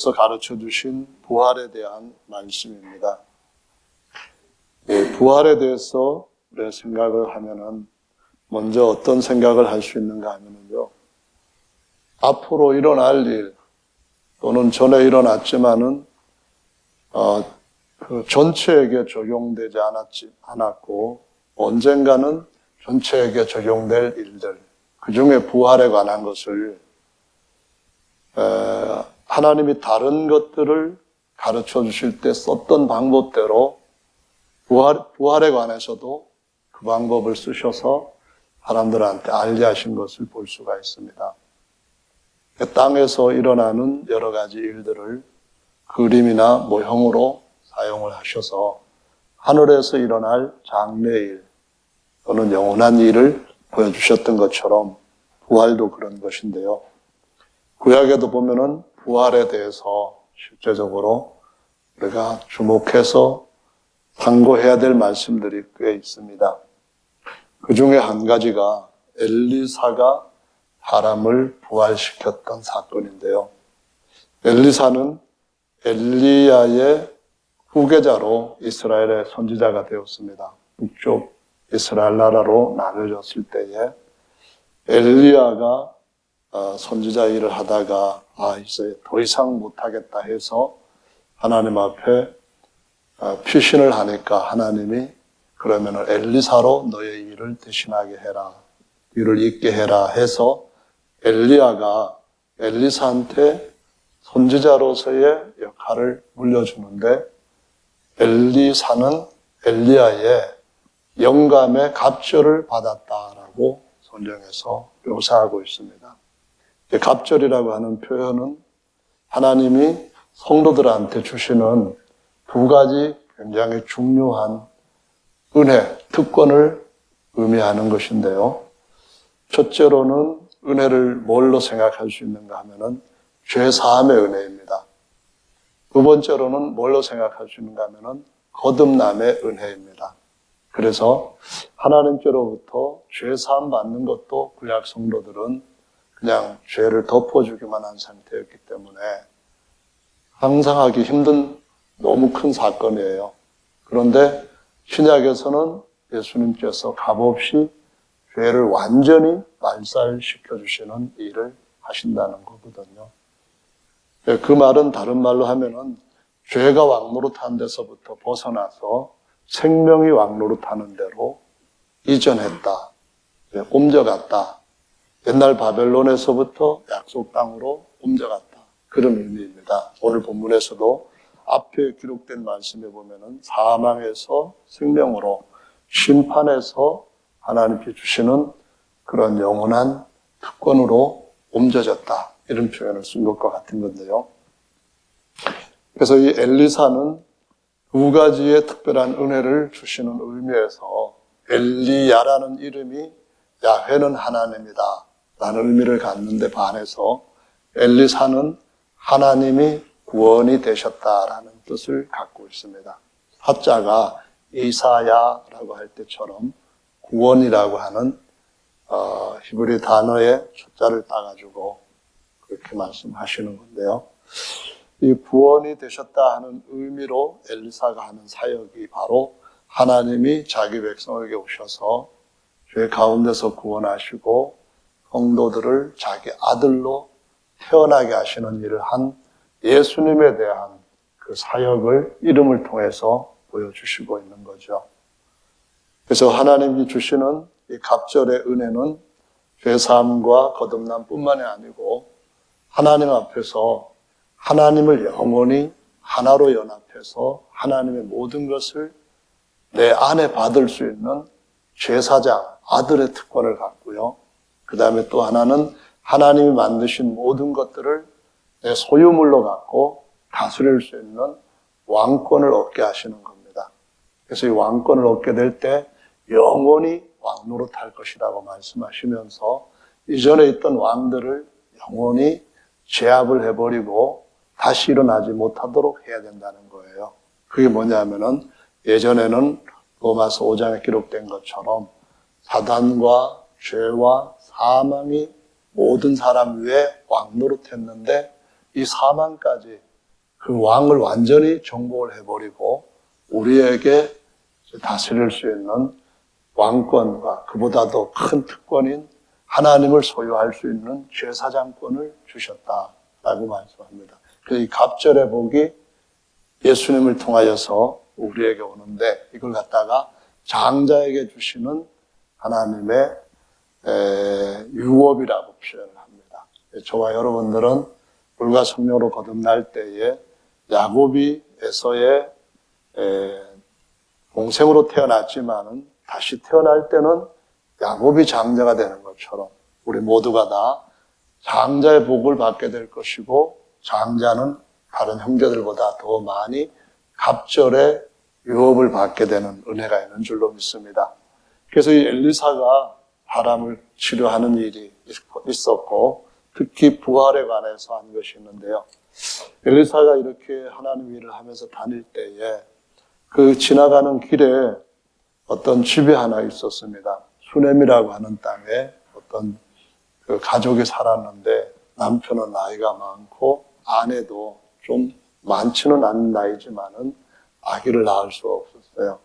가르쳐 주신 부활에 대한 말씀입니다. 부활에 대해서 우리가 생각을 하면은 먼저 어떤 생각을 할 수 있는가 하면은요, 앞으로 일어날 일 또는 전에 일어났지만은 그 전체에게 적용되지 않았고 언젠가는 전체에게 적용될 일들, 그 중에 부활에 관한 것을 하나님이 다른 것들을 가르쳐 주실 때 썼던 방법대로 부활에 관해서도 그 방법을 쓰셔서 사람들한테 알게 하신 것을 볼 수가 있습니다. 땅에서 일어나는 여러 가지 일들을 그림이나 모형으로 사용을 하셔서 하늘에서 일어날 장래일 또는 영원한 일을 보여주셨던 것처럼 부활도 그런 것인데요. 구약에도 보면은 부활에 대해서 실제적으로 우리가 주목해서 상고해야 될 말씀들이 꽤 있습니다. 그 중에 한 가지가 엘리사가 사람을 부활시켰던 사건인데요. 엘리사는 엘리야의 후계자로 이스라엘의 선지자가 되었습니다. 북쪽 이스라엘 나라로 나눠졌을 때에 엘리야가 선지자 일을 하다가 이제 더 이상 못하겠다 해서 하나님 앞에 피신을 하니까 하나님이 그러면은 엘리사로 너의 일을 대신하게 해라, 일을 잇게 해라 해서 엘리야가 엘리사한테 선지자로서의 역할을 물려주는데 엘리사는 엘리야의 영감의 갑절을 받았다라고 성경에서 묘사하고 있습니다. 갑절이라고 하는 표현은 하나님이 성도들한테 주시는 두 가지 굉장히 중요한 은혜, 특권을 의미하는 것인데요. 첫째로는 은혜를 뭘로 생각할 수 있는가 하면은 죄사함의 은혜입니다. 두 번째로는 뭘로 생각할 수 있는가 하면은 거듭남의 은혜입니다. 그래서 하나님께로부터 죄사함 받는 것도 구약 성도들은 그냥 죄를 덮어주기만 한 상태였기 때문에 상상하기 힘든 너무 큰 사건이에요. 그런데 신약에서는 예수님께서 값없이 죄를 완전히 말살시켜 주시는 일을 하신다는 거거든요. 그 말은 다른 말로 하면은 죄가 왕노릇한 데서부터 벗어나서 생명이 왕노릇하는 대로 이전했다, 옮겨갔다. 옛날 바벨론에서부터 약속 땅으로 옮겨갔다. 그런 의미입니다. 오늘 본문에서도 앞에 기록된 말씀에 보면은 사망에서 생명으로, 심판에서 하나님께 주시는 그런 영원한 특권으로 옮겨졌다. 이런 표현을 쓴 것과 같은 건데요. 그래서 이 엘리사는 두 가지의 특별한 은혜를 주시는 의미에서 엘리야라는 이름이 야훼는 하나님이다 라는 의미를 갖는데 반해서 엘리사는 하나님이 구원이 되셨다라는 뜻을 갖고 있습니다. 사자가 이사야라고 할 때처럼 구원이라고 하는 히브리 단어의 숫자를 따가지고 그렇게 말씀하시는 건데요. 이 구원이 되셨다 하는 의미로 엘리사가 하는 사역이 바로 하나님이 자기 백성에게 오셔서 죄 가운데서 구원하시고 성도들을 자기 아들로 태어나게 하시는 일을 한 예수님에 대한 그 사역을 이름을 통해서 보여주시고 있는 거죠. 그래서 하나님이 주시는 이 갑절의 은혜는 죄사함과 거듭남뿐만이 아니고 하나님 앞에서 하나님을 영원히 하나로 연합해서 하나님의 모든 것을 내 안에 받을 수 있는 제사장, 아들의 특권을 갖고요. 그 다음에 또 하나는 하나님이 만드신 모든 것들을 내 소유물로 갖고 다스릴 수 있는 왕권을 얻게 하시는 겁니다. 그래서 이 왕권을 얻게 될 때 영원히 왕노릇할 것이라고 말씀하시면서 이전에 있던 왕들을 영원히 제압을 해버리고 다시 일어나지 못하도록 해야 된다는 거예요. 그게 뭐냐면은 예전에는 로마서 5장에 기록된 것처럼 사단과 죄와 사망이 모든 사람 위에 왕노릇했는데 이 사망까지 그 왕을 완전히 정복을 해버리고 우리에게 다스릴 수 있는 왕권과 그보다도 큰 특권인 하나님을 소유할 수 있는 제사장권을 주셨다라고 말씀합니다. 이 갑절의 복이 예수님을 통하여서 우리에게 오는데 이걸 갖다가 장자에게 주시는 하나님의 유업이라고 표현을 합니다. 저와 여러분들은 불과 성령으로 거듭날 때에 야곱이 에서의 동생으로 태어났지만은 다시 태어날 때는 야곱이 장자가 되는 것처럼 우리 모두가 다 장자의 복을 받게 될 것이고 장자는 다른 형제들보다 더 많이 갑절의 유업을 받게 되는 은혜가 있는 줄로 믿습니다. 그래서 이 엘리사가 사람을 치료하는 일이 있었고 특히 부활에 관해서 한 것이 있는데요. 엘리사가 이렇게 하나님 일을 하면서 다닐 때에 그 지나가는 길에 어떤 집이 하나 있었습니다. 수넴이라고 하는 땅에 어떤 그 가족이 살았는데 남편은 나이가 많고 아내도 좀 많지는 않은 나이지만은 아기를 낳을 수가 없었어요.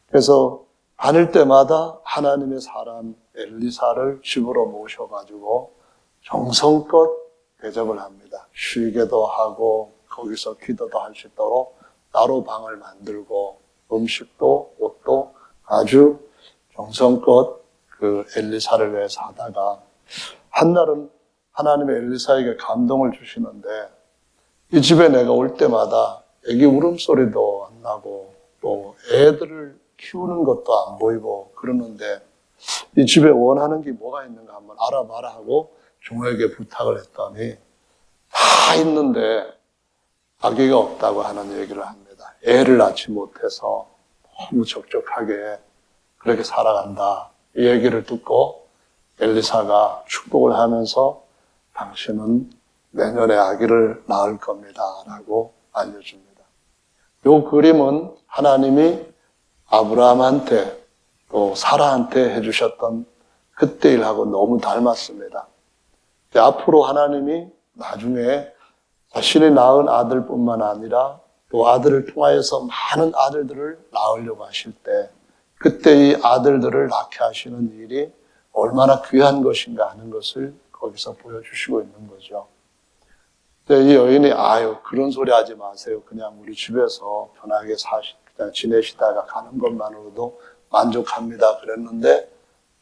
그래서 다닐 때마다 하나님의 사람 엘리사를 집으로 모셔가지고 정성껏 대접을 합니다. 쉬게도 하고 거기서 기도도 할 수 있도록 따로 방을 만들고 음식도 옷도 아주 정성껏 그 엘리사를 위해서 하다가 한날은 하나님의 엘리사에게 감동을 주시는데 이 집에 내가 올 때마다 애기 울음소리도 안 나고 또 애들을 키우는 것도 안 보이고 그러는데 이 집에 원하는 게 뭐가 있는가 한번 알아봐라 하고 종에게 부탁을 했더니 다 있는데 아기가 없다고 하는 얘기를 합니다. 애를 낳지 못해서 너무 적적하게 그렇게 살아간다. 이 얘기를 듣고 엘리사가 축복을 하면서 당신은 내년에 아기를 낳을 겁니다. 라고 알려줍니다. 이 그림은 하나님이 아브라함한테 또 사라한테 해주셨던 그때 일하고 너무 닮았습니다. 앞으로 하나님이 나중에 자신이 낳은 아들뿐만 아니라 또 아들을 통하여서 많은 아들들을 낳으려고 하실 때 그때 이 아들들을 낳게 하시는 일이 얼마나 귀한 것인가 하는 것을 거기서 보여주시고 있는 거죠. 근데 이 여인이 그런 소리 하지 마세요. 그냥 우리 집에서 편하게 그냥 지내시다가 가는 것만으로도 만족합니다. 그랬는데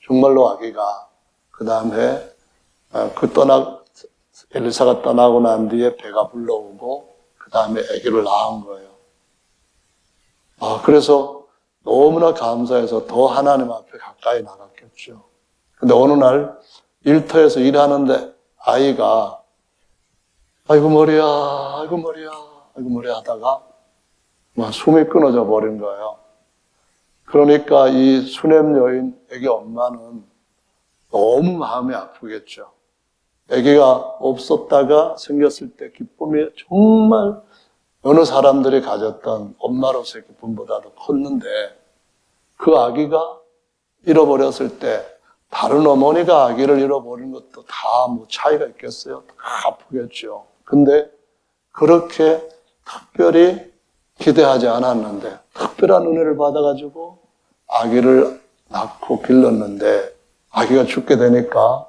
정말로 아기가 그 다음에 엘리사가 떠나고 난 뒤에 배가 불러오고 그 다음에 아기를 낳은 거예요. 그래서 너무나 감사해서 더 하나님 앞에 가까이 나갔겠죠. 근데 어느 날 일터에서 일하는데 아이가 아이고 머리야 하다가 막 숨이 끊어져 버린 거예요. 그러니까 이 수넴 여인 아기 엄마는 너무 마음이 아프겠죠. 아기가 없었다가 생겼을 때 기쁨이 정말 어느 사람들이 가졌던 엄마로서의 기쁨보다도 컸는데 그 아기가 잃어버렸을 때 다른 어머니가 아기를 잃어버린 것도 다 뭐 차이가 있겠어요? 다 아프겠죠. 근데 그렇게 특별히 기대하지 않았는데 특별한 은혜를 받아가지고 아기를 낳고 길렀는데 아기가 죽게 되니까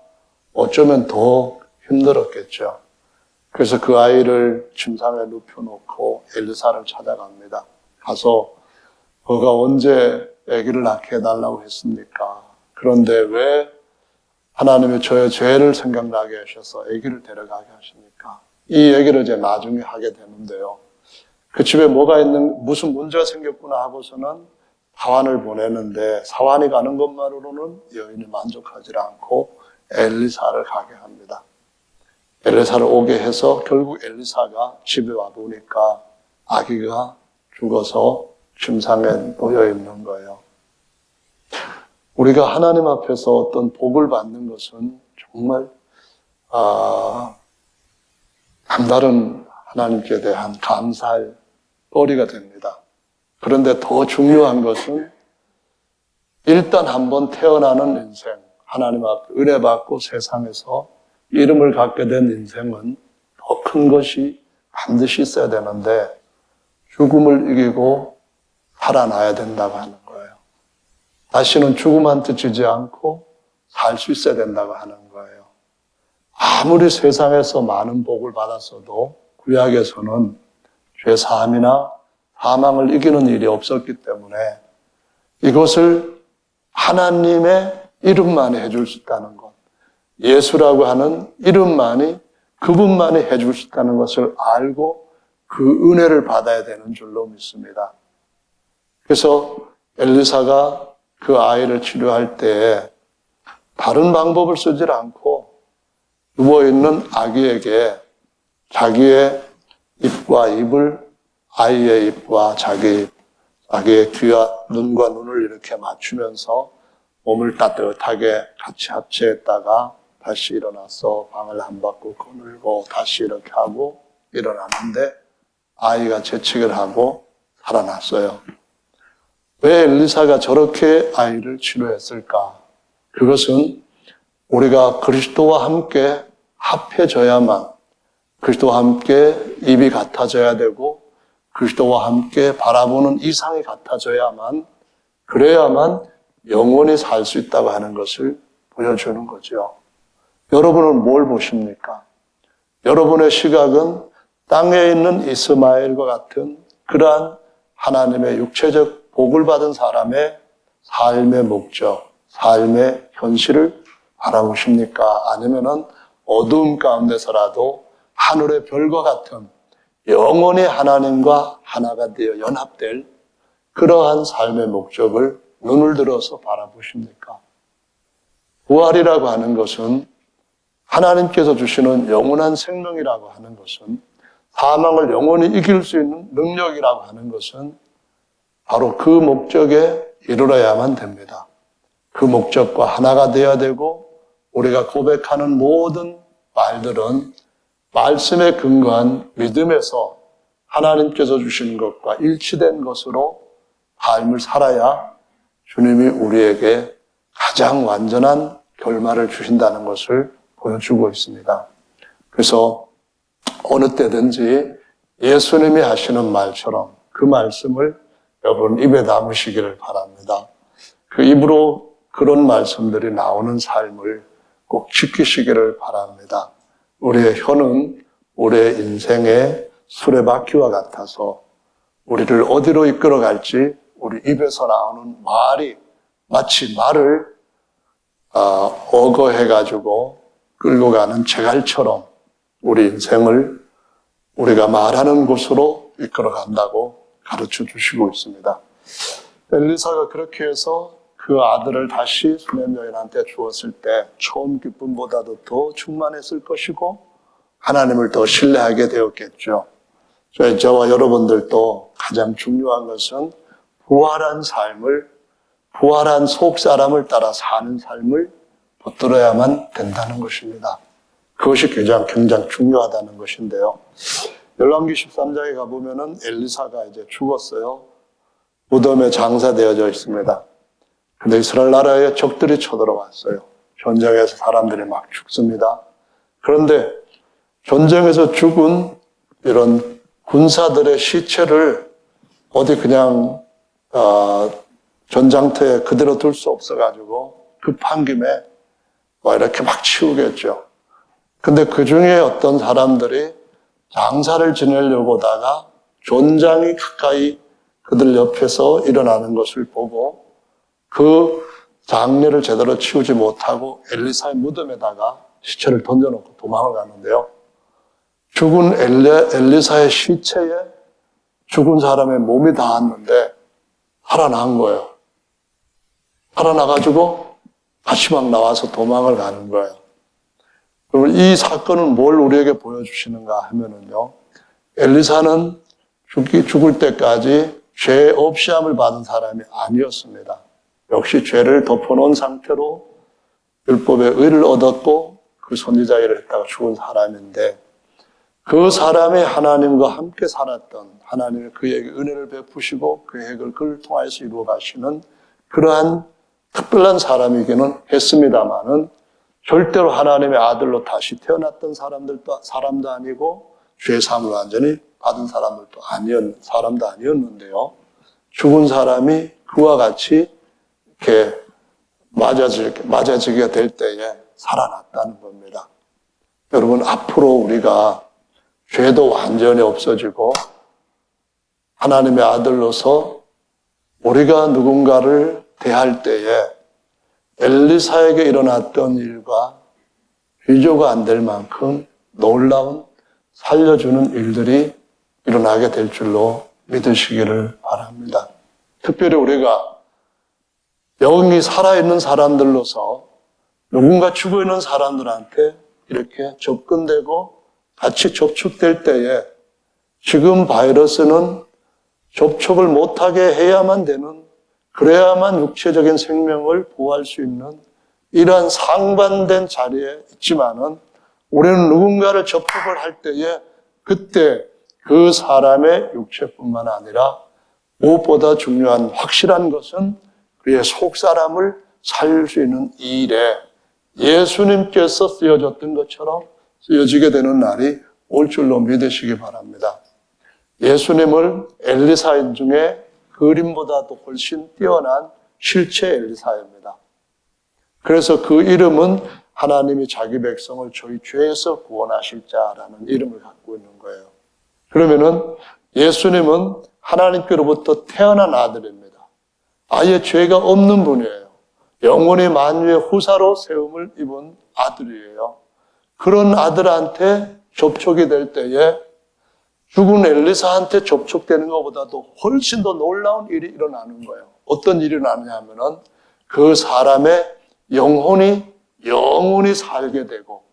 어쩌면 더 힘들었겠죠. 그래서 그 아이를 침상에 눕혀놓고 엘리사를 찾아갑니다. 가서 그가 언제 아기를 낳게 해달라고 했습니까? 그런데 왜 하나님이 저의 죄를 생각나게 하셔서 아기를 데려가게 하십니까? 이 얘기를 이제 나중에 하게 되는데요. 그 집에 무슨 문제가 생겼구나 하고서는 사환을 보내는데 사환이 가는 것만으로는 여인이 만족하지 않고 엘리사를 가게 합니다. 엘리사를 오게 해서 결국 엘리사가 집에 와보니까 아기가 죽어서 침상에 놓여 있는 거예요. 우리가 하나님 앞에서 어떤 복을 받는 것은 정말 남다른 하나님께 대한 감사할 거리가 됩니다. 그런데 더 중요한 것은 일단 한번 태어나는 인생, 하나님 앞에 은혜 받고 세상에서 이름을 갖게 된 인생은 더 큰 것이 반드시 있어야 되는데 죽음을 이기고 살아나야 된다고 하는 거예요. 다시는 죽음한테 지지 않고 살 수 있어야 된다고 하는 거예요. 아무리 세상에서 많은 복을 받았어도 구약에서는 죄사함이나 사망을 이기는 일이 없었기 때문에 이것을 하나님의 이름만이 해줄 수 있다는 것, 예수라고 하는 이름만이 그분만이 해줄 수 있다는 것을 알고 그 은혜를 받아야 되는 줄로 믿습니다. 그래서 엘리사가 그 아이를 치료할 때 다른 방법을 쓰지 않고 누워있는 아기에게 자기의 입과 입을 아이의 입과 자기의 입, 자기의 귀와 눈과 눈을 이렇게 맞추면서 몸을 따뜻하게 같이 합체했다가 다시 일어나서 방을 한 바퀴 거닐고 다시 이렇게 하고 일어났는데 아이가 재채기를 하고 살아났어요. 왜 엘리사가 저렇게 아이를 치료했을까? 그것은 우리가 그리스도와 함께 합해져야만, 그리스도와 함께 입이 같아져야 되고 그리스도와 함께 바라보는 이상이 같아져야만, 그래야만 영원히 살 수 있다고 하는 것을 보여주는 거죠. 여러분은 뭘 보십니까? 여러분의 시각은 땅에 있는 이스마엘과 같은 그러한 하나님의 육체적 복을 받은 사람의 삶의 목적, 삶의 현실을 바라보십니까? 아니면은 어두움 가운데서라도 하늘의 별과 같은 영원히 하나님과 하나가 되어 연합될 그러한 삶의 목적을 눈을 들어서 바라보십니까? 부활이라고 하는 것은 하나님께서 주시는 영원한 생명이라고 하는 것은 사망을 영원히 이길 수 있는 능력이라고 하는 것은 바로 그 목적에 이르러야만 됩니다. 그 목적과 하나가 되어야 되고 우리가 고백하는 모든 말들은 말씀에 근거한 믿음에서 하나님께서 주시는 것과 일치된 것으로 삶을 살아야 주님이 우리에게 가장 완전한 결말을 주신다는 것을 보여주고 있습니다. 그래서 어느 때든지 예수님이 하시는 말처럼 그 말씀을 여러분 입에 담으시기를 바랍니다. 그 입으로 그런 말씀들이 나오는 삶을 꼭 지키시기를 바랍니다. 우리의 혀는 우리의 인생의 수레바퀴와 같아서 우리를 어디로 이끌어갈지 우리 입에서 나오는 말이 마치 말을 어거해가지고 끌고 가는 제갈처럼 우리 인생을 우리가 말하는 곳으로 이끌어간다고 가르쳐 주시고 있습니다. 엘리사가 그렇게 해서 그 아들을 다시 수냄 여인한테 주었을 때 처음 기쁨보다도 더 충만했을 것이고 하나님을 더 신뢰하게 되었겠죠. 저와 여러분들도 가장 중요한 것은 부활한 삶을, 부활한 속사람을 따라 사는 삶을 붙들어야만 된다는 것입니다. 그것이 굉장히 중요하다는 것인데요. 열왕기 13장에 가보면은 엘리사가 이제 죽었어요. 무덤에 장사되어져 있습니다. 근데 이스라엘 나라에 적들이 쳐들어왔어요. 전쟁에서 사람들이 막 죽습니다. 그런데 전쟁에서 죽은 이런 군사들의 시체를 어디 그냥 전장터에 그대로 둘 수 없어가지고 급한 김에 이렇게 막 치우겠죠. 근데 그 중에 어떤 사람들이 장사를 지내려고 하다가 존장이 가까이 그들 옆에서 일어나는 것을 보고 그 장례를 제대로 치우지 못하고 엘리사의 무덤에다가 시체를 던져놓고 도망을 가는데요. 죽은 엘리사의 시체에 죽은 사람의 몸이 닿았는데 살아난 거예요. 살아나가지고 다시 막 나와서 도망을 가는 거예요. 그럼 이 사건은 뭘 우리에게 보여주시는가 하면은요, 엘리사는 죽을 때까지 죄 없이 함을 받은 사람이 아니었습니다. 역시 죄를 덮어놓은 상태로 율법의 의를 얻었고 그 선지자 일을 했다가 죽은 사람인데 그 사람이 하나님과 함께 살았던 하나님이 그에게 은혜를 베푸시고 계획을 그를 통하여서 이루어 가시는 그러한 특별한 사람이기는 했습니다마는 절대로 하나님의 아들로 다시 태어났던 사람도 아니고 죄 사함을 완전히 받은 사람도 아니었는데요. 죽은 사람이 그와 같이 이렇게 맞아지게 될 때에 살아났다는 겁니다. 여러분, 앞으로 우리가 죄도 완전히 없어지고 하나님의 아들로서 우리가 누군가를 대할 때에 엘리사에게 일어났던 일과 비교가 안 될 만큼 놀라운 살려주는 일들이 일어나게 될 줄로 믿으시기를 바랍니다. 특별히 우리가 영이 살아있는 사람들로서 누군가 죽어있는 사람들한테 이렇게 접근되고 같이 접촉될 때에 지금 바이러스는 접촉을 못하게 해야만 되는, 그래야만 육체적인 생명을 보호할 수 있는 이러한 상반된 자리에 있지만은 우리는 누군가를 접촉을 할 때에 그때 그 사람의 육체뿐만 아니라 무엇보다 중요한 확실한 것은 그의 속사람을 살릴 수 있는 이 일에 예수님께서 쓰여졌던 것처럼 쓰여지게 되는 날이 올 줄로 믿으시기 바랍니다. 예수님을 엘리사인 중에 그림보다도 훨씬 뛰어난 실체 엘리사입니다. 그래서 그 이름은 하나님이 자기 백성을 저희 죄에서 구원하실 자라는 이름을 갖고 있는 거예요. 그러면은 예수님은 하나님께로부터 태어난 아들입니다. 아예 죄가 없는 분이에요. 영원히 만유의 후사로 세움을 입은 아들이에요. 그런 아들한테 접촉이 될 때에 죽은 엘리사한테 접촉되는 것보다도 훨씬 더 놀라운 일이 일어나는 거예요. 어떤 일이 일어나느냐 하면은 그 사람의 영혼이 살게 되고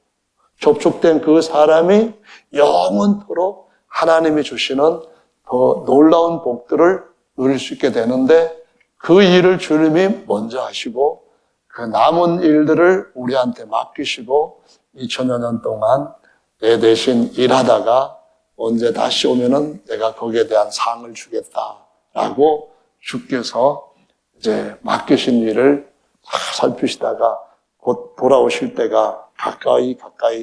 접촉된 그 사람이 영원토록 하나님이 주시는 더 놀라운 복들을 누릴 수 있게 되는데 그 일을 주님이 먼저 하시고 그 남은 일들을 우리한테 맡기시고 2000여 년 동안 내 대신 일하다가 언제 다시 오면은 내가 거기에 대한 상을 주겠다라고 주께서 이제 맡기신 일을 살피시다가 곧 돌아오실 때가 가까이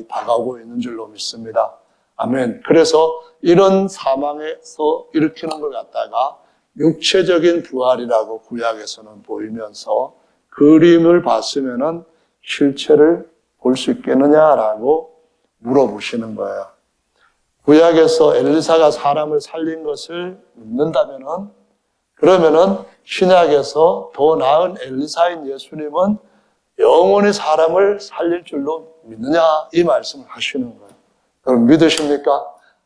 다가오고 있는 줄로 믿습니다. 아멘. 그래서 이런 사망에서 일으키는 걸 갖다가 육체적인 부활이라고 구약에서는 보이면서 그림을 봤으면은 실체를 볼 수 있겠느냐라고 물어보시는 거예요. 구약에서 엘리사가 사람을 살린 것을 믿는다면은 그러면은 신약에서 더 나은 엘리사인 예수님은 영원히 사람을 살릴 줄로 믿느냐 이 말씀을 하시는 거예요. 여러분 믿으십니까?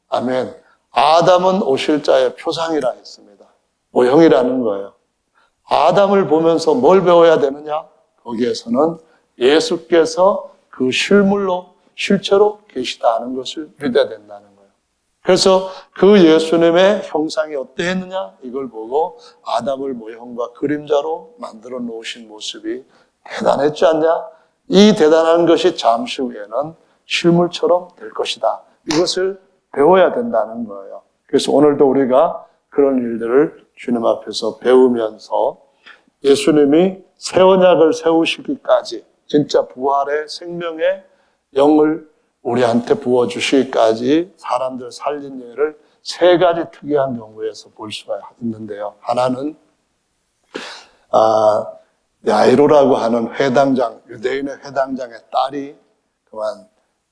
아멘. 아담은 오실 자의 표상이라 했습니다. 모형이라는 거예요. 아담을 보면서 뭘 배워야 되느냐? 거기에서는 예수께서 그 실체로 계시다는 것을 믿어야 된다는 거예요. 그래서 그 예수님의 형상이 어떠했느냐? 이걸 보고 아담을 모형과 그림자로 만들어 놓으신 모습이 대단했지 않냐? 이 대단한 것이 잠시 후에는 실물처럼 될 것이다. 이것을 배워야 된다는 거예요. 그래서 오늘도 우리가 그런 일들을 주님 앞에서 배우면서 예수님이 새 언약을 세우시기까지 진짜 부활의 생명의 영을 우리한테 부어주시기까지 사람들 살린 예를 세 가지 특이한 경우에서 볼 수가 있는데요. 하나는 야이로라고 하는 회당장, 유대인의 회당장의 딸이 그만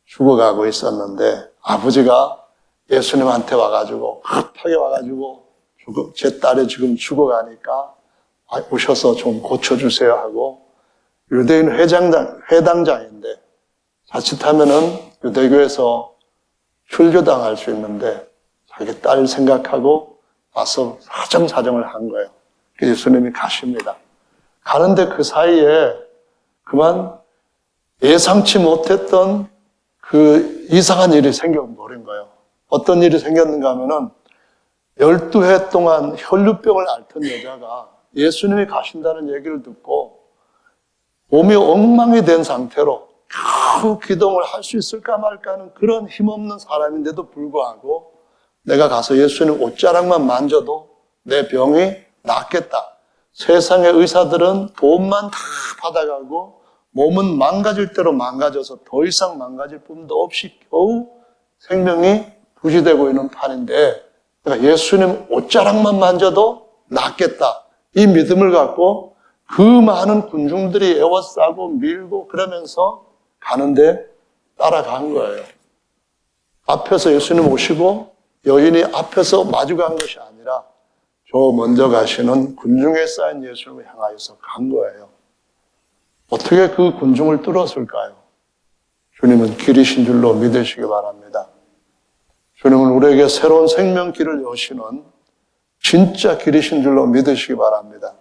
죽어가고 있었는데 아버지가 예수님한테 와가지고 급하게 와가지고 제 딸이 지금 죽어가니까 오셔서 좀 고쳐주세요 하고 유대인 회당장인데 자칫하면은 유대교에서 출교당할 수 있는데 자기 딸 생각하고 와서 사정사정을 한 거예요. 예수님이 가십니다. 가는데 그 사이에 그만 예상치 못했던 그 이상한 일이 생겨버린 거예요. 어떤 일이 생겼는가 하면은 12해 동안 혈류병을 앓던 여자가 예수님이 가신다는 얘기를 듣고 몸이 엉망이 된 상태로 겨우 기동을 할 수 있을까 말까 하는 그런 힘없는 사람인데도 불구하고 내가 가서 예수님 옷자락만 만져도 내 병이 낫겠다. 세상의 의사들은 돈만 다 받아가고 몸은 망가질 대로 망가져서 더 이상 망가질 뿐도 없이 겨우 생명이 부시되고 있는 판인데 내가 예수님 옷자락만 만져도 낫겠다. 이 믿음을 갖고 그 많은 군중들이 에워싸고 밀고 그러면서 가는데 따라간 거예요. 앞에서 예수님 오시고 여인이 앞에서 마주간 것이 아니라 저 먼저 가시는 군중에 쌓인 예수님을 향하여서 간 거예요. 어떻게 그 군중을 뚫었을까요? 주님은 길이신 줄로 믿으시기 바랍니다. 주님은 우리에게 새로운 생명길을 여시는 진짜 길이신 줄로 믿으시기 바랍니다.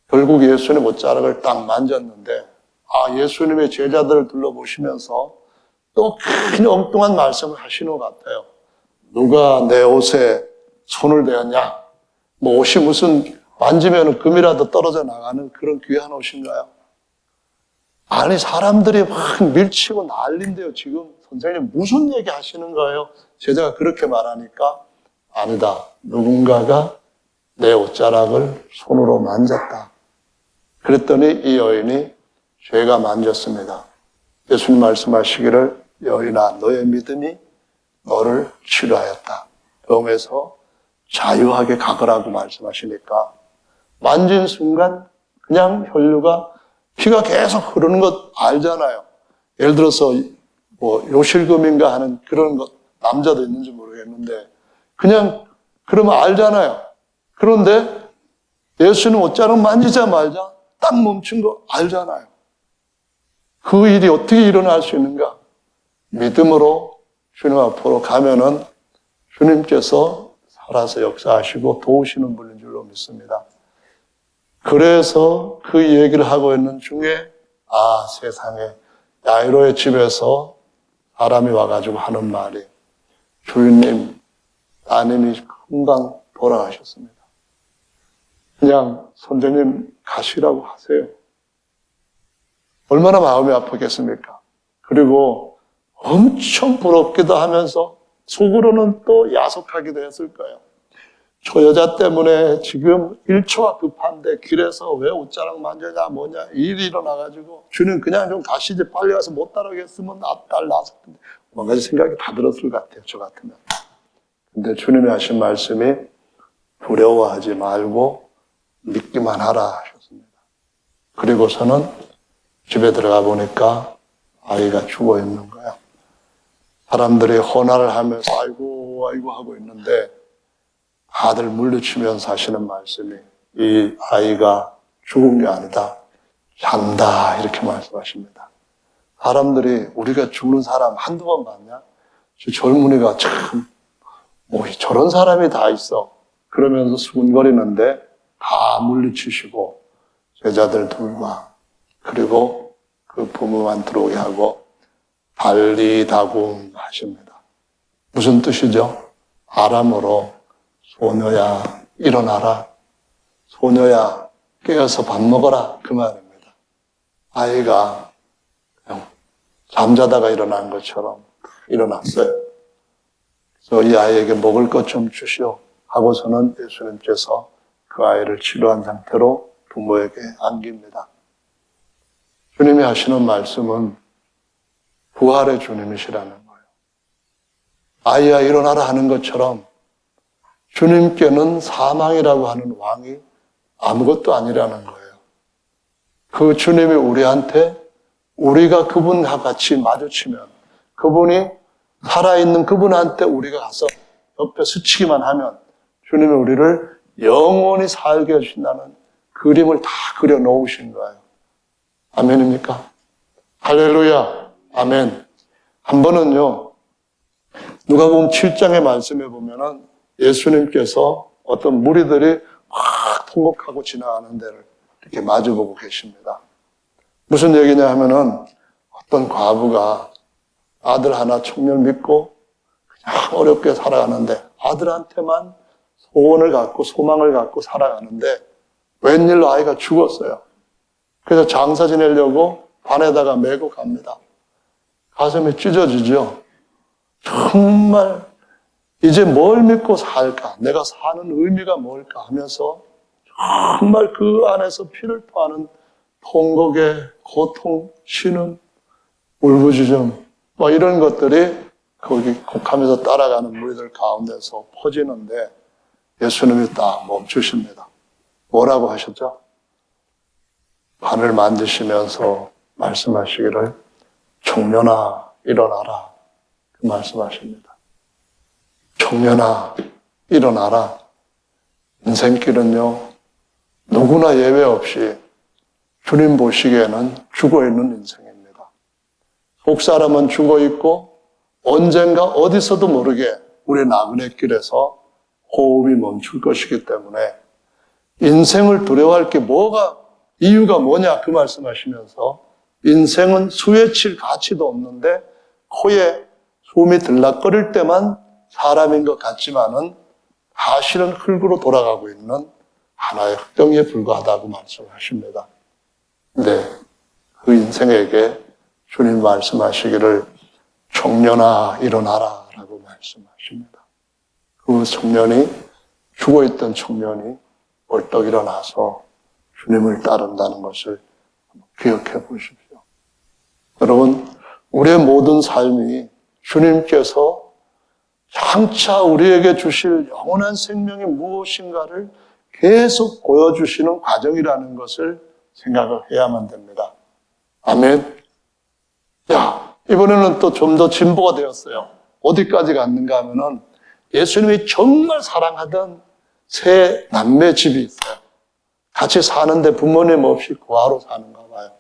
결국 예수님 옷자락을 딱 만졌는데 예수님의 제자들을 둘러보시면서 또 큰 엉뚱한 말씀을 하시는 것 같아요. 누가 내 옷에 손을 대었냐? 뭐 옷이 무슨 만지면 금이라도 떨어져 나가는 그런 귀한 옷인가요? 아니 사람들이 막 밀치고 난린데요. 지금 선생님 무슨 얘기 하시는 거예요? 제자가 그렇게 말하니까 아니다. 누군가가 내 옷자락을 손으로 만졌다. 그랬더니 이 여인이 죄가 만졌습니다. 예수님 말씀하시기를 여인아 너의 믿음이 너를 치료하였다. 병에서 자유하게 가거라고 말씀하시니까 만진 순간 그냥 혈류가 피가 계속 흐르는 것 알잖아요. 예를 들어서 뭐 요실금인가 하는 그런 것 남자도 있는지 모르겠는데 그냥 그러면 알잖아요. 그런데 예수는 옷자락 만지자마자 딱 멈춘 거 알잖아요. 그 일이 어떻게 일어날 수 있는가? 믿음으로 주님 앞으로 가면은 주님께서 살아서 역사하시고 도우시는 분인 줄로 믿습니다. 그래서 그 얘기를 하고 있는 중에 세상에 야이로의 집에서 사람이 와가지고 하는 말이 주인님 따님이 금방 돌아가셨습니다. 그냥 선생님 가시라고 하세요. 얼마나 마음이 아프겠습니까? 그리고 엄청 부럽기도 하면서 속으로는 또 야속하기도 했을 거예요. 저 여자 때문에 지금 1초가 급한데 길에서 왜 옷자락 만지냐 뭐냐 일이 일어나가지고 주님 그냥 좀 가시지 빨리 가서 못 따라가겠으면 딸 낳았을 텐데 뭔가 생각이 다 들었을 것 같아요. 저 같으면. 근데 주님이 하신 말씀이 두려워하지 말고 믿기만 하라 하셨습니다. 그리고서는 집에 들어가 보니까 아이가 죽어 있는 거예요. 사람들이 혼화를 하면서 아이고 하고 있는데 아들 물리치면서 하시는 말씀이 이 아이가 죽은 게 아니다. 잔다 이렇게 말씀하십니다. 사람들이 우리가 죽는 사람 한두 번 봤냐? 저 젊은이가 참 저런 사람이 다 있어. 그러면서 수군거리는데 다 물리치시고 제자들 둘과 그리고 그 부모만 들어오게 하고 발리다굼 하십니다. 무슨 뜻이죠? 아람어로 소녀야 일어나라. 소녀야 깨어서 밥 먹어라. 그 말입니다. 아이가 그냥 잠자다가 일어난 것처럼 일어났어요. 그래서 이 아이에게 먹을 것 좀 주시오 하고서는 예수님께서 그 아이를 치료한 상태로 부모에게 안깁니다. 주님이 하시는 말씀은 부활의 주님이시라는 거예요. 아이야 일어나라 하는 것처럼 주님께는 사망이라고 하는 왕이 아무것도 아니라는 거예요. 그 주님이 우리한테 우리가 그분과 같이 마주치면 그분이 살아있는 그분한테 우리가 가서 옆에 스치기만 하면 주님이 우리를 영원히 살게 해주신다는 그림을 다 그려놓으신 거예요. 아멘입니까? 할렐루야. 아멘. 한 번은요, 누가복음 7장의 말씀에 보면은 예수님께서 어떤 무리들이 막 통곡하고 지나가는 데를 이렇게 마주보고 계십니다. 무슨 얘기냐 하면은 어떤 과부가 아들 하나 청년 믿고 그냥 어렵게 살아가는데 아들한테만 소원을 갖고 소망을 갖고 살아가는데 웬일로 아이가 죽었어요. 그래서 장사 지내려고 관에다가 메고 갑니다. 가슴이 찢어지죠. 정말 이제 뭘 믿고 살까? 내가 사는 의미가 뭘까? 하면서 정말 그 안에서 피를 토하는 통곡의 고통, 신음, 울부짖음 뭐 이런 것들이 거기 곡하면서 따라가는 무리들 가운데서 퍼지는데 예수님이 딱 멈추십니다. 뭐라고 하셨죠? 판을 만드시면서 말씀하시기를 청년아 일어나라 그 말씀하십니다. 청년아 일어나라. 인생길은요 누구나 예외 없이 주님 보시기에는 죽어있는 인생입니다. 속 사람은 죽어있고 언젠가 어디서도 모르게 우리 나그네 길에서 호흡이 멈출 것이기 때문에 인생을 두려워할 게 이유가 뭐냐 그 말씀하시면서 인생은 수에 칠 가치도 없는데 코에 숨이 들락거릴 때만 사람인 것 같지만은 사실은 흙으로 돌아가고 있는 하나의 흙덩이에 불과하다고 말씀하십니다. 네, 그 인생에게 주님 말씀하시기를 청년아 일어나라 라고 말씀하십니다. 그 청년이 죽어있던 청년이 벌떡 일어나서 주님을 따른다는 것을 기억해 보십시오. 여러분, 우리의 모든 삶이 주님께서 장차 우리에게 주실 영원한 생명이 무엇인가를 계속 보여주시는 과정이라는 것을 생각을 해야만 됩니다. 아멘. 야, 이번에는 또 좀 더 진보가 되었어요. 어디까지 갔는가 하면은 예수님이 정말 사랑하던 세 남매 집이 있어요. 같이 사는데 부모님 없이 고아로 사는가 봐요.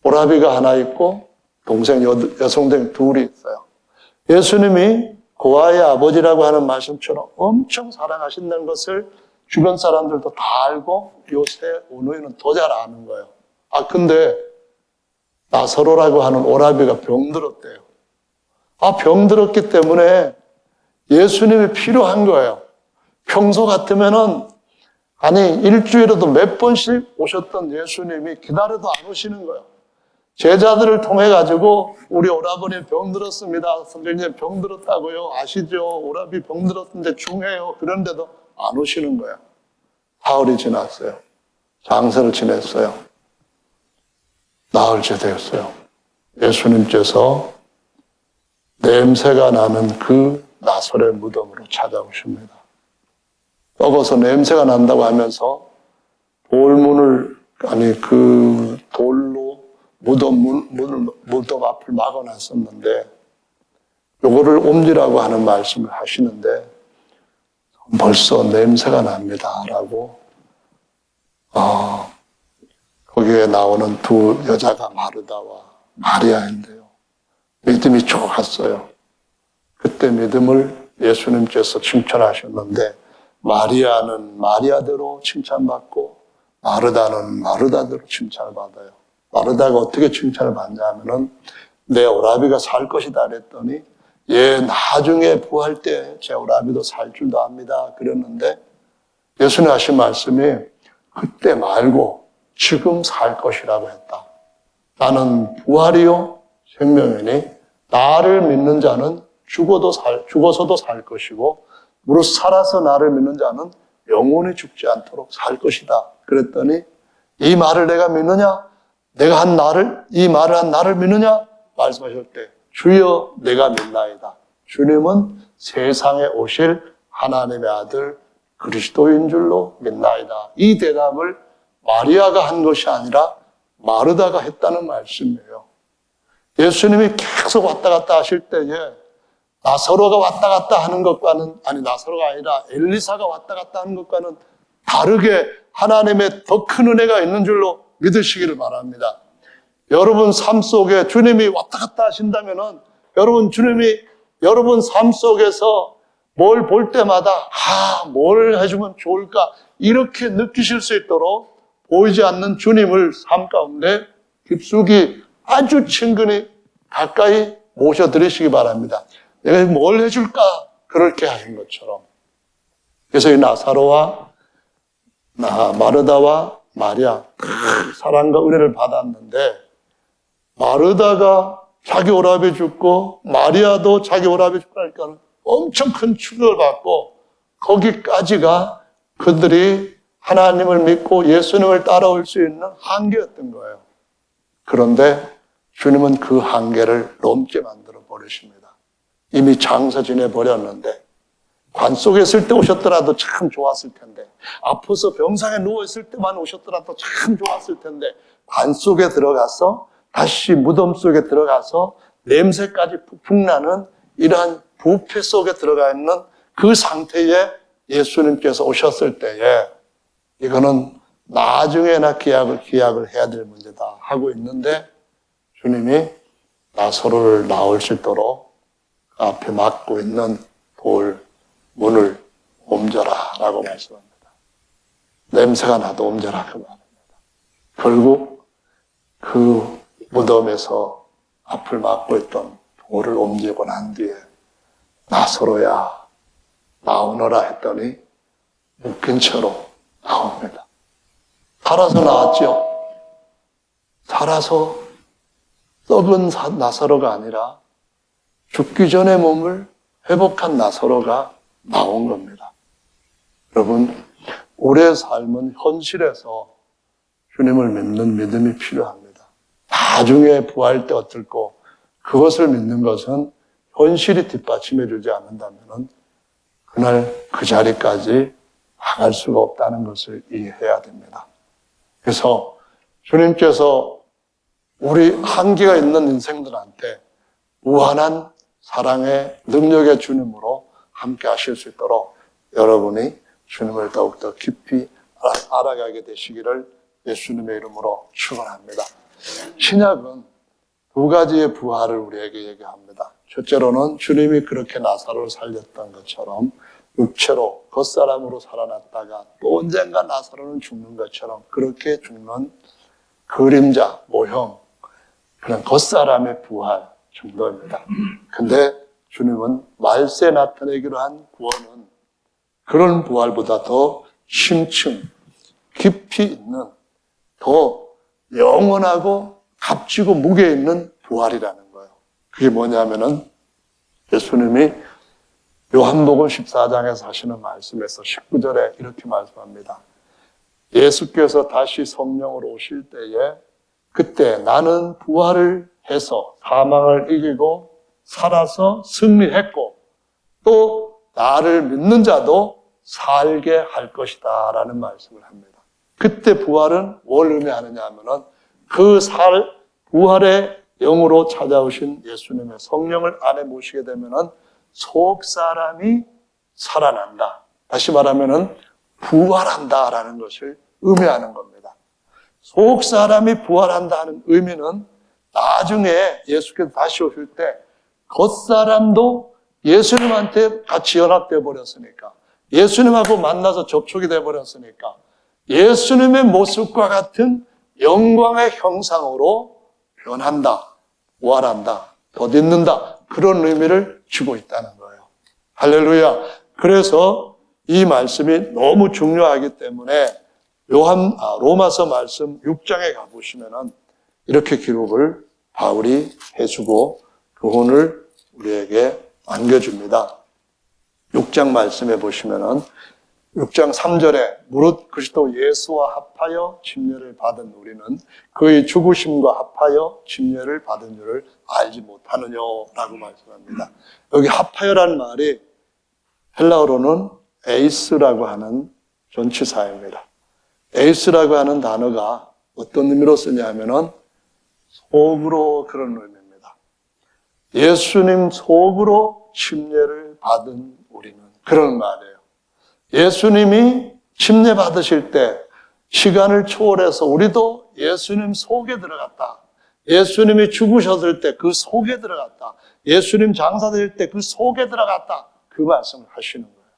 오라비가 하나 있고 동생, 여성들 둘이 있어요. 예수님이 고아의 아버지라고 하는 말씀처럼 엄청 사랑하신다는 것을 주변 사람들도 다 알고 요새 오누이는 더 잘 아는 거예요. 근데 나사로라고 하는 오라비가 병들었대요. 병들었기 때문에 예수님이 필요한 거예요. 평소 같으면은 일주일에도 몇 번씩 오셨던 예수님이 기다려도 안 오시는 거예요. 제자들을 통해 가지고 우리 오라버니 병들었습니다. 선생님 병들었다고요. 아시죠? 오라비 병들었는데 중해요. 그런데도 안 오시는 거예요. 사흘이 지났어요. 장사를 지냈어요. 나흘째 되었어요. 예수님께서 냄새가 나는 그 나설의 무덤으로 찾아오십니다. 썩어서 냄새가 난다고 하면서 그 돌로 무덤 앞을 막아놨었는데 요거를 옮기라고 하는 말씀을 하시는데 벌써 냄새가 납니다 라고 거기에 나오는 두 여자가 마르다와 마리아인데요. 믿음이 좋았어요. 그때 믿음을 예수님께서 칭찬하셨는데 마리아는 마리아대로 칭찬받고 마르다는 마르다대로 칭찬을 받아요. 마르다가 어떻게 칭찬을 받냐 하면은 내 오라비가 살 것이다 그랬더니 나중에 부활 때 제 오라비도 살 줄도 압니다 그랬는데 예수님 하신 말씀이 그때 말고 지금 살 것이라고 했다. 나는 부활이요 생명이니 나를 믿는 자는 죽어서도 살 것이고 무릇 살아서 나를 믿는 자는 영원히 죽지 않도록 살 것이다. 그랬더니 이 말을 내가 믿느냐? 이 말을 한 나를 믿느냐? 말씀하실 때 주여 내가 믿나이다. 주님은 세상에 오실 하나님의 아들 그리스도인 줄로 믿나이다. 이 대답을 마리아가 한 것이 아니라 마르다가 했다는 말씀이에요. 예수님이 계속 왔다 갔다 하실 때에 나사로가 왔다 갔다 하는 것과는 나사로가 아니라 엘리사가 왔다 갔다 하는 것과는 다르게 하나님의 더 큰 은혜가 있는 줄로 믿으시기를 바랍니다. 여러분 삶 속에 주님이 왔다 갔다 하신다면은 주님이 여러분 삶 속에서 뭘 볼 때마다 뭘 해주면 좋을까 이렇게 느끼실 수 있도록 보이지 않는 주님을 삶 가운데 깊숙이 아주 친근히 가까이 모셔드리시기 바랍니다. 내가 뭘 해줄까? 그렇게 하신 것처럼. 그래서 이 나사로와 마르다와 마리아 사랑과 은혜를 받았는데 마르다가 자기 오라비 죽고 마리아도 자기 오라비 죽고 하니까 엄청 큰 충격을 받고 거기까지가 그들이 하나님을 믿고 예수님을 따라올 수 있는 한계였던 거예요. 그런데 주님은 그 한계를 넘게 만들어 버리십니다. 이미 장사 지내버렸는데 관 속에 있을 때 오셨더라도 참 좋았을 텐데, 아파서 병상에 누워있을 때만 오셨더라도 참 좋았을 텐데, 관 속에 들어가서 다시 무덤 속에 들어가서 냄새까지 푹푹 나는 이러한 부패 속에 들어가 있는 그 상태에 예수님께서 오셨을 때에 이거는 나중에나 기약을 해야 될 문제다 하고 있는데, 주님이 나사로를 나올 수 있도록 앞에 막고 있는 돌 문을 옮겨라 라고 말씀합니다. 냄새가 나도 옮겨라 그 말입니다. 결국 그 무덤에서 앞을 막고 있던 돌을 옮기고 난 뒤에 나사로야 나오너라 했더니 묶인 채로 나옵니다. 살아서 나왔죠. 살아서 썩은 나사로가 아니라 죽기 전에 몸을 회복한 나사로가 나온 겁니다. 여러분, 우리의 삶은 현실에서 주님을 믿는 믿음이 필요합니다. 나중에 부활 때 어떨고, 그것을 믿는 것은 현실이 뒷받침해 주지 않는다면 그날 그 자리까지 나갈 수가 없다는 것을 이해해야 됩니다. 그래서 주님께서 우리 한계가 있는 인생들한테 무한한 사랑의 능력의 주님으로 함께 하실 수 있도록 여러분이 주님을 더욱더 깊이 알아가게 되시기를 예수님의 이름으로 축원합니다. 신약은 두 가지의 부활을 우리에게 얘기합니다. 첫째로는 주님이 그렇게 나사로를 살렸던 것처럼 육체로 겉사람으로 살아났다가 또 언젠가 나사로는 죽는 것처럼 그렇게 죽는 그림자, 모형, 그런 겉사람의 부활 정도입니다. 근데 주님은 말세에 나타내기로 한 구원은 그런 부활보다 더 심층, 깊이 있는, 더 영원하고 값지고 무게 있는 부활이라는 거예요. 그게 뭐냐면은 예수님이 요한복음 14장에서 하시는 말씀에서 19절에 이렇게 말씀합니다. 예수께서 다시 성령으로 오실 때에 그때 나는 부활을 해서 사망을 이기고 살아서 승리했고 또 나를 믿는 자도 살게 할 것이다 라는 말씀을 합니다. 그때 부활은 뭘 의미하느냐 하면은 그 부활의 영으로 찾아오신 예수님의 성령을 안에 모시게 되면은 속 사람이 살아난다. 다시 말하면은 부활한다라는 것을 의미하는 겁니다. 속 사람이 부활한다는 의미는 나중에 예수께서 다시 오실 때 겉사람도 예수님한테 같이 연합되어 버렸으니까, 예수님하고 만나서 접촉이 되어 버렸으니까 예수님의 모습과 같은 영광의 형상으로 변한다, 부활한다, 덧있는다, 그런 의미를 주고 있다는 거예요. 할렐루야. 그래서 이 말씀이 너무 중요하기 때문에 로마서 말씀 6장에 가보시면은 이렇게 기록을 바울이 해주고 교훈을 우리에게 안겨줍니다. 6장 말씀해 보시면은 6장 3절에 무릇 그리스도 예수와 합하여 침례를 받은 우리는 그의 죽으심과 합하여 침례를 받은 줄을 알지 못하느냐라고 말씀합니다. 여기 합하여라는 말이 헬라어로는 에이스라고 하는 전치사입니다. 에이스라고 하는 단어가 어떤 의미로 쓰냐면은 속으로 그런 의미입니다. 예수님 속으로 침례를 받은 우리는 그런 말이에요. 예수님이 침례 받으실 때 시간을 초월해서 우리도 예수님 속에 들어갔다. 예수님이 죽으셨을 때 그 속에 들어갔다. 예수님 장사될 때 그 속에 들어갔다. 그 말씀을 하시는 거예요.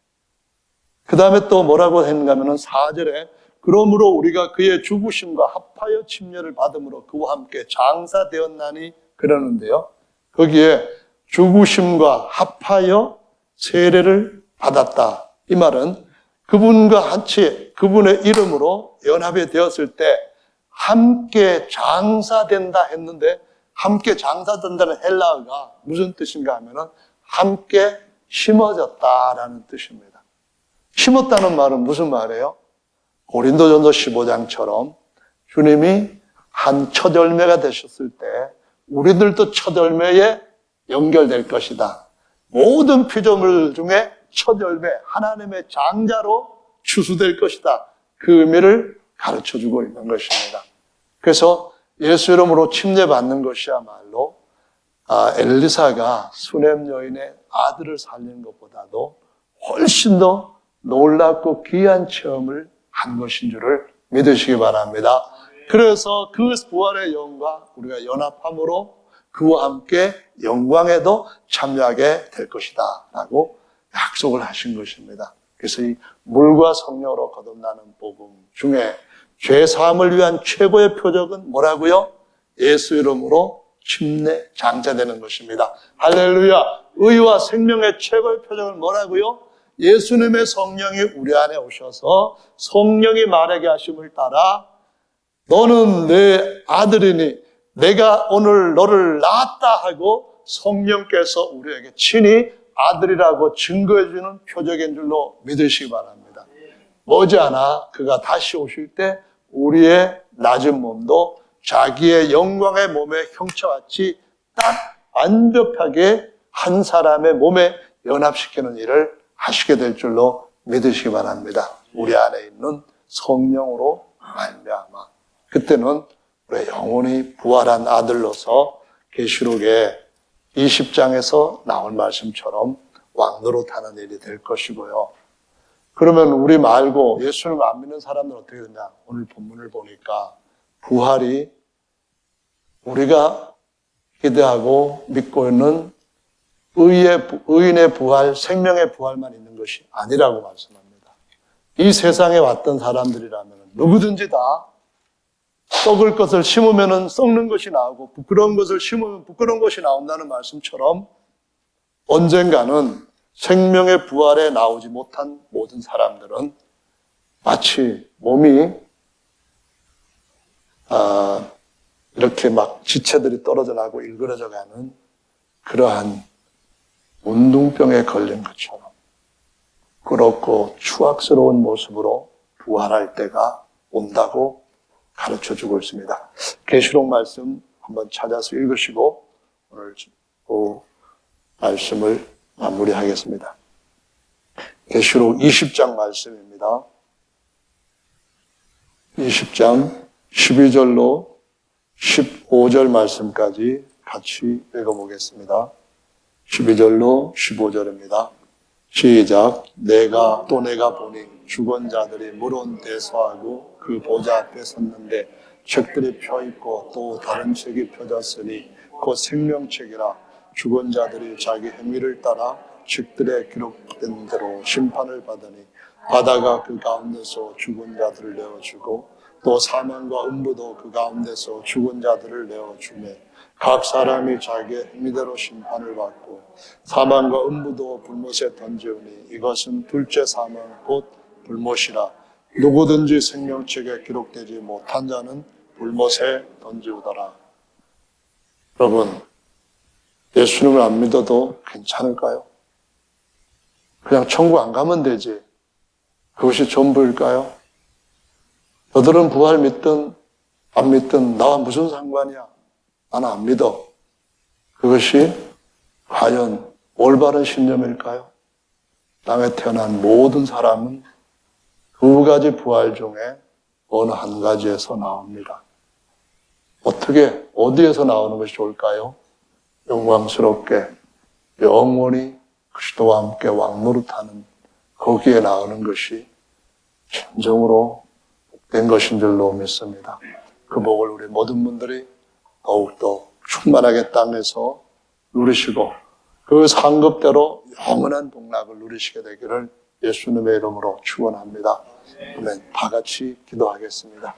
그 다음에 또 뭐라고 했는가 하면 4절에 그러므로 우리가 그의 죽으심과 합하여 침례를 받음으로 그와 함께 장사되었나니 그러는데요. 거기에 죽으심과 합하여 세례를 받았다. 이 말은 그분과 같이 그분의 이름으로 연합이 되었을 때 함께 장사된다 했는데, 함께 장사된다는 헬라어가 무슨 뜻인가 하면은 함께 심어졌다라는 뜻입니다. 심었다는 말은 무슨 말이에요? 고린도전서 15장처럼 주님이 한 첫 열매가 되셨을 때 우리들도 첫 열매에 연결될 것이다. 모든 피조물 중에 첫 열매, 하나님의 장자로 추수될 것이다. 그 의미를 가르쳐주고 있는 것입니다. 그래서 예수 이름으로 침례받는 것이야말로 엘리사가 수넴 여인의 아들을 살린 것보다도 훨씬 더 놀랍고 귀한 체험을 한 것인 줄을 믿으시기 바랍니다. 그래서 그 부활의 영광 우리가 연합함으로 그와 함께 영광에도 참여하게 될 것이다 라고 약속을 하신 것입니다. 그래서 이 물과 성령으로 거듭나는 복음 중에 죄사함을 위한 최고의 표적은 뭐라고요? 예수 이름으로 침례 장자되는 것입니다. 할렐루야. 의와 생명의 최고의 표적은 뭐라고요? 예수님의 성령이 우리 안에 오셔서 성령이 말하게 하심을 따라 너는 내 아들이니 내가 오늘 너를 낳았다 하고 성령께서 우리에게 친히 아들이라고 증거해주는 표적인 줄로 믿으시기 바랍니다. 머지않아 그가 다시 오실 때 우리의 낮은 몸도 자기의 영광의 몸의 형체같이 딱 완벽하게 한 사람의 몸에 연합시키는 일을 하시게 될 줄로 믿으시기 바랍니다. 우리 안에 있는 성령으로 말미암아 그때는 우리 영원히 부활한 아들로서 계시록의 20장에서 나온 말씀처럼 왕노릇하는 일이 될 것이고요. 그러면 우리 말고 예수를 안 믿는 사람들은 어떻게 되냐? 오늘 본문을 보니까 부활이 우리가 기대하고 믿고 있는 의인의 부활, 생명의 부활만 있는 것이 아니라고 말씀합니다. 이 세상에 왔던 사람들이라면 누구든지 다 썩을 것을 심으면 썩는 것이 나오고 부끄러운 것을 심으면 부끄러운 것이 나온다는 말씀처럼 언젠가는 생명의 부활에 나오지 못한 모든 사람들은 마치 몸이 이렇게 막 지체들이 떨어져 나고 일그러져 가는 그러한 운동병에 걸린 것처럼 그렇고 추악스러운 모습으로 부활할 때가 온다고 가르쳐주고 있습니다. 계시록 말씀 한번 찾아서 읽으시고 오늘 그 말씀을 마무리하겠습니다. 계시록 20장 말씀입니다. 20장 12절로 15절 말씀까지 같이 읽어보겠습니다. 12절로 15절입니다. 시작. 내가 보니 죽은 자들이 물은 대소하고 그 보좌 앞에 섰는데 책들이 펴있고 또 다른 책이 펴졌으니 곧 생명책이라 죽은 자들이 자기 행위를 따라 책들에 기록된 대로 심판을 받으니 바다가 그 가운데서 죽은 자들을 내어주고 또 사망과 음부도 그 가운데서 죽은 자들을 내어주매 각 사람이 자기의 행위대로 심판을 받고 사망과 음부도 불못에 던지우니 이것은 둘째 사망 곧 불못이라 누구든지 생명책에 기록되지 못한 자는 불못에 던지우더라. 여러분, 예수님을 안 믿어도 괜찮을까요? 그냥 천국 안 가면 되지. 그것이 전부일까요? 너들은 부활 믿든 안 믿든 나와 무슨 상관이야? 나는 안 믿어. 그것이 과연 올바른 신념일까요? 땅에 태어난 모든 사람은 두 가지 부활 중에 어느 한 가지에서 나옵니다. 어떻게, 어디에서 나오는 것이 좋을까요? 영광스럽게 영원히 그리스도와 함께 왕노릇하는 거기에 나오는 것이 진정으로 복된 것인 줄로 믿습니다. 그 복을 우리 모든 분들이 더욱더 충만하게 땅에서 누리시고 그 상급대로 영원한 복락을 누리시게 되기를 예수님의 이름으로 축원합니다. 아멘. 다 같이 기도하겠습니다.